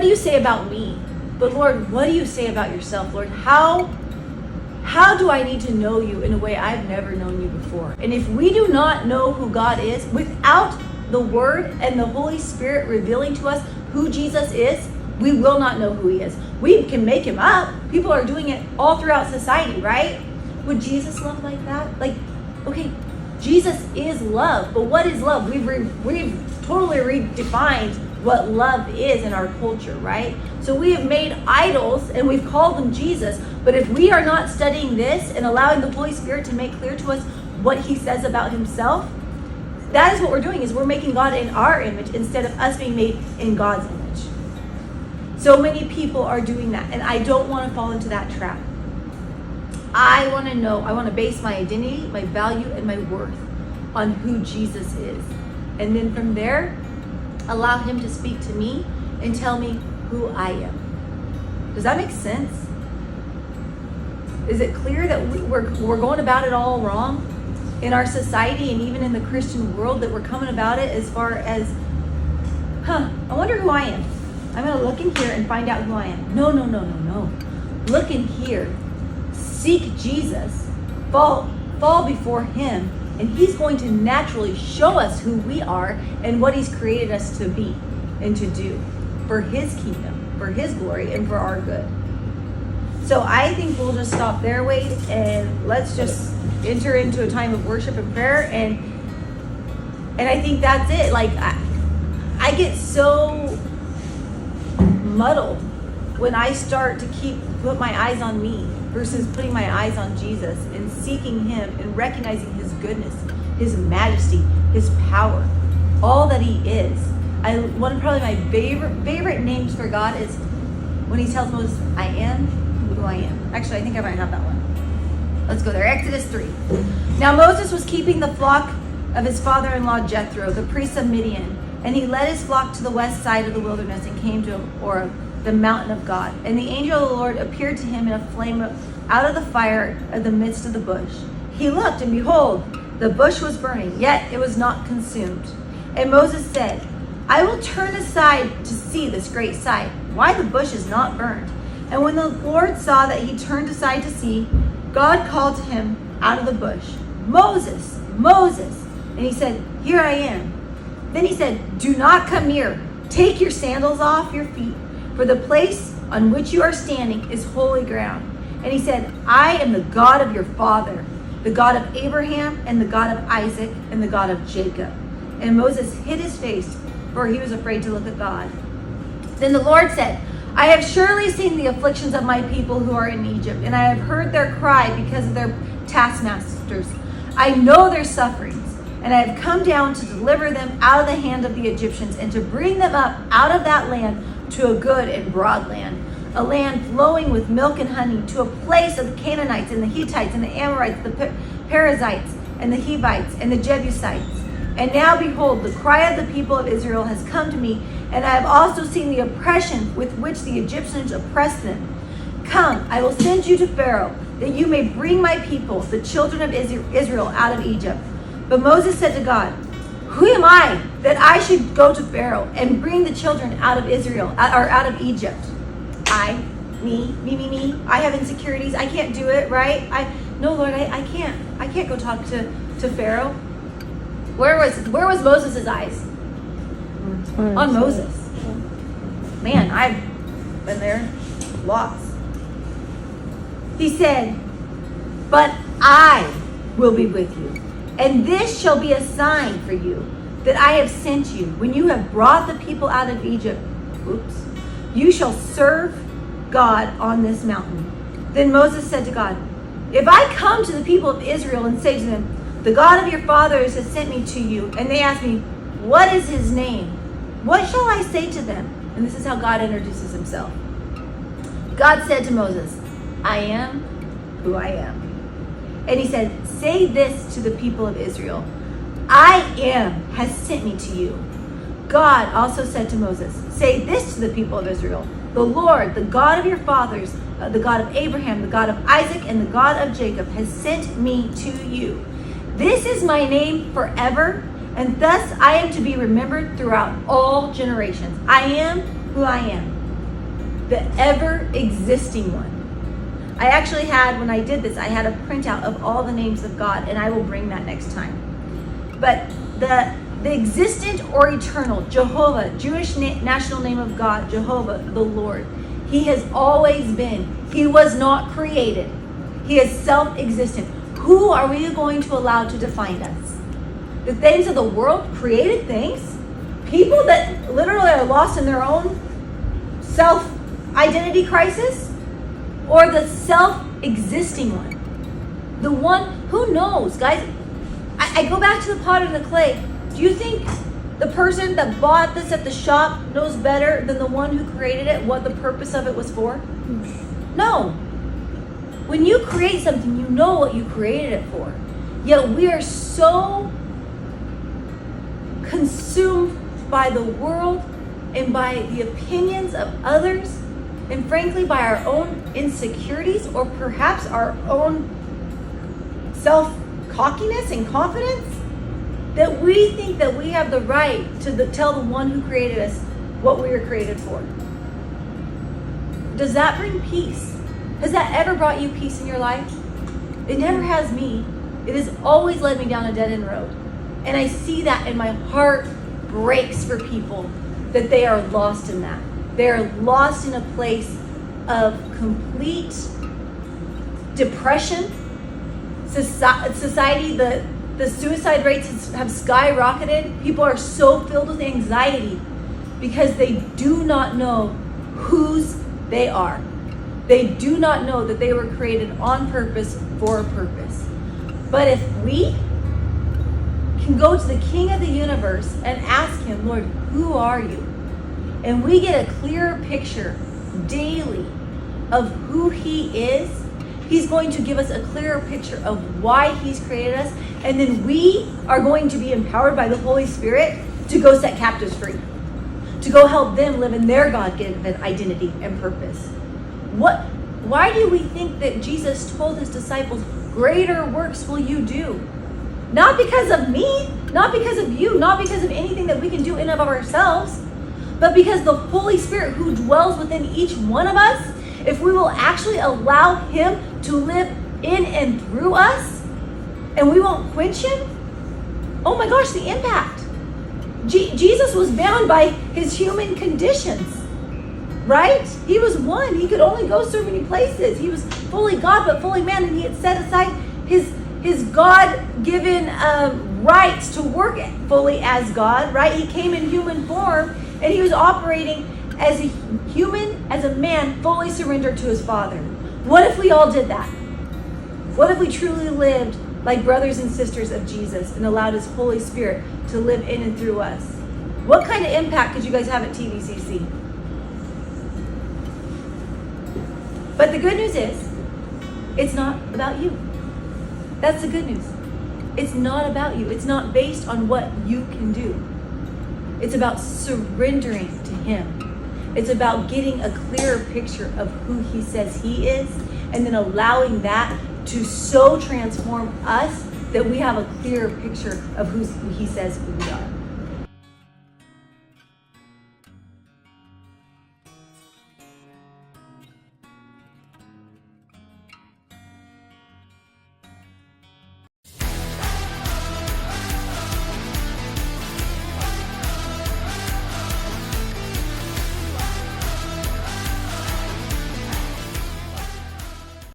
do you say about me? But Lord, what do you say about yourself, Lord? How do I need to know you in a way I've never known you before? And if we do not know who God is without the Word and the Holy Spirit revealing to us who Jesus is, we will not know who he is. We can make him up. People are doing it all throughout society, right? Would Jesus love like that? Like, okay, Jesus is love, but what is love? We've totally redefined what love is in our culture, right? So we have made idols and we've called them Jesus, but if we are not studying this and allowing the Holy Spirit to make clear to us what he says about himself, that is what we're doing, is we're making God in our image instead of us being made in God's image. So many people are doing that, and I don't want to fall into that trap. I want to base my identity, my value, and my worth on who Jesus is. And then from there, allow him to speak to me and tell me who I am. Does that make sense? Is it clear that we're going about it all wrong in our society and even in the Christian world, that we're coming about it as far as, I wonder who I am. I'm going to look in here and find out who I am. No. Look in here. Seek Jesus. Fall before him. And he's going to naturally show us who we are and what he's created us to be and to do for his kingdom, for his glory, and for our good. So I think we'll just stop there, Wade, and let's just enter into a time of worship and prayer. And I think that's it. Like, I get so muddled when I start to put my eyes on me versus putting my eyes on Jesus and seeking him and recognizing his goodness, his majesty, his power, all that he is. One of probably my favorite names for God is when he tells Moses, I am who I am. Actually, I think I might have that one. Let's go there. Exodus 3. Now Moses was keeping the flock of his father-in-law Jethro, the priest of Midian, and he led his flock to the west side of the wilderness and came to Horeb, the mountain of God. And the angel of the Lord appeared to him in a flame out of the fire in the midst of the bush. He looked, and behold, the bush was burning, yet it was not consumed. And Moses said, I will turn aside to see this great sight, why the bush is not burned. And when the Lord saw that he turned aside to see, God called to him out of the bush, Moses, Moses. And he said, Here I am. Then he said, Do not come near. Take your sandals off your feet, for the place on which you are standing is holy ground. And he said, I am the God of your father, the God of Abraham and the God of Isaac and the God of Jacob. And Moses hid his face, for he was afraid to look at God. Then the Lord said, I have surely seen the afflictions of my people who are in Egypt, and I have heard their cry because of their taskmasters. I know their sufferings, and I have come down to deliver them out of the hand of the Egyptians and to bring them up out of that land to a good and broad land, a land flowing with milk and honey, to a place of the Canaanites and the Hittites and the Amorites, the Perizzites and the Hivites and the Jebusites. And now behold, the cry of the people of Israel has come to me, and I have also seen the oppression with which the Egyptians oppress them. Come, I will send you to Pharaoh, that you may bring my people, the children of Israel, out of Egypt. But Moses said to God, Who am I that I should go to Pharaoh and bring the children out of Israel, or out of Egypt? Me. I have insecurities. I can't do it, right? No, Lord, I can't go talk to Pharaoh. Where was Moses' eyes? On Moses. Man, I've been there lots. He said, But I will be with you, and this shall be a sign for you that I have sent you. When you have brought the people out of Egypt, you shall serve God on this mountain. Then Moses said to God, If I come to the people of Israel and say to them, The God of your fathers has sent me to you, and they ask me, What is his name? What shall I say to them? And this is how God introduces himself. God said to Moses, I am who I am. And he said, Say this to the people of Israel, I am has sent me to you. God also said to Moses, Say this to the people of Israel, the Lord, the God of your fathers, the God of Abraham, the God of Isaac, and the God of Jacob has sent me to you. This is my name forever, and thus I am to be remembered throughout all generations. I am who I am. the ever-existing one. I actually had, when I did this, I had a printout of all the names of God, and I will bring that next time. But the existent or eternal, Jehovah, Jewish national name of God, Jehovah, the Lord. He has always been. He was not created. He is self-existent. Who are we going to allow to define us? The things of the world, created things? People that literally are lost in their own self-identity crisis? Or the self-existing one? The one, who knows, guys? I go back to the pot and the clay. Do you think the person that bought this at the shop knows better than the one who created it, what the purpose of it was for? No. When you create something, you know what you created it for. Yet we are so consumed by the world and by the opinions of others, and frankly by our own insecurities, or perhaps our own self-cockiness and confidence, that we think that we have the right to tell the one who created us what we were created for. Does that bring peace? Has that ever brought you peace in your life? It never has me. It has always led me down a dead-end road. And I see that, and my heart breaks for people that they are lost in that. They are lost in a place of complete depression. Society, the suicide rates have skyrocketed. People are so filled with anxiety because they do not know whose they are. They do not know that they were created on purpose for a purpose. But if we can go to the King of the universe and ask him, Lord, who are you? And we get a clearer picture daily of who he is, he's going to give us a clearer picture of why he's created us. And then we are going to be empowered by the Holy Spirit to go set captives free, to go help them live in their God-given identity and purpose. Why do we think that Jesus told his disciples, greater works will you do? Not because of me, not because of you, not because of anything that we can do in and of ourselves, but because the Holy Spirit who dwells within each one of us, if we will actually allow him to live in and through us, and we won't quench him, oh my gosh, the impact. Jesus was bound by his human conditions, right? He was one. He could only go so many places. He was fully God, but fully man, and he had set aside his God-given rights to work fully as God, right? He came in human form, and he was operating as a human, as a man, fully surrendered to his Father. What if we all did that? What if we truly lived like brothers and sisters of Jesus and allowed his Holy Spirit to live in and through us? What kind of impact could you guys have at TVCC? But the good news is, it's not about you. That's the good news. It's not about you. It's not based on what you can do. It's about surrendering to him. It's about getting a clearer picture of who he says he is, and then allowing that to so transform us that we have a clearer picture of who he says we are.